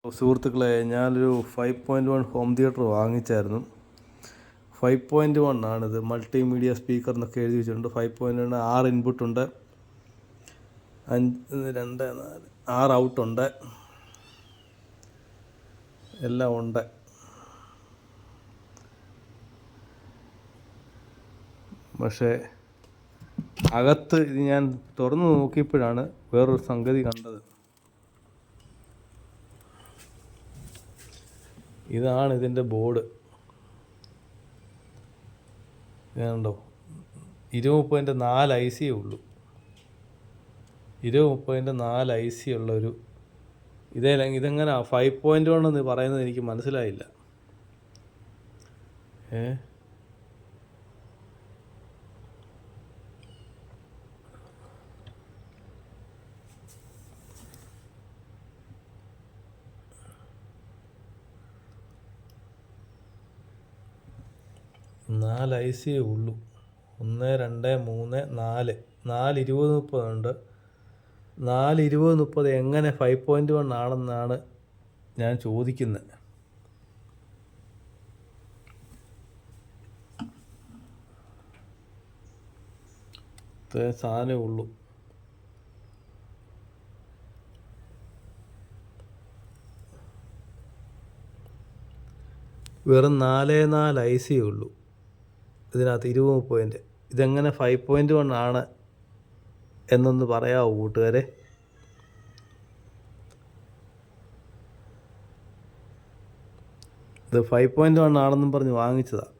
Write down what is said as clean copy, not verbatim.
സുഹൃത്തുക്കളെ, ഞാനൊരു 5.1 home theatre വാങ്ങിച്ചായിരുന്നു. 5.1 ആണിത്. മൾട്ടിമീഡിയ സ്പീക്കർ എന്നൊക്കെ എഴുതി വെച്ചിട്ടുണ്ട്. 5.1 6 ഇൻപുട്ടുണ്ട്, 2 4 6 ഔട്ടുണ്ട്, എല്ലാം ഉണ്ട്. പക്ഷേ അകത്ത് ഇത് ഞാൻ തുറന്നു നോക്കിയപ്പോഴാണ് വേറൊരു സംഗതി കണ്ടത്. ഇതാണ് ഇതിൻ്റെ ബോർഡ്. ഇതുണ്ടോ, 2030-4 IC ഉള്ളൂ. 2030-4 IC ഉള്ളൊരു ഇതെങ്ങനെ 5.1 എന്ന് പറയുന്നത് എനിക്ക് മനസ്സിലായില്ല. 4 IC ഉള്ളൂ. 1 2 3 4 4 20-30 ഉണ്ട്. 4 20-30 എങ്ങനെ 5.1 ആണെന്നാണ് ഞാൻ ചോദിക്കുന്നത്. ഇത്രയും സാധനമേ ഉള്ളൂ. വെറും 4 IC ഉള്ളൂ ഇതിനകത്ത് 20-30. ഇതെങ്ങനെ 5.1 ആണ് എന്നൊന്ന് പറയാമോ കൂട്ടുകാരെ? ഇത് 5.1 ആണെന്നും പറഞ്ഞ് വാങ്ങിച്ചതാണ്.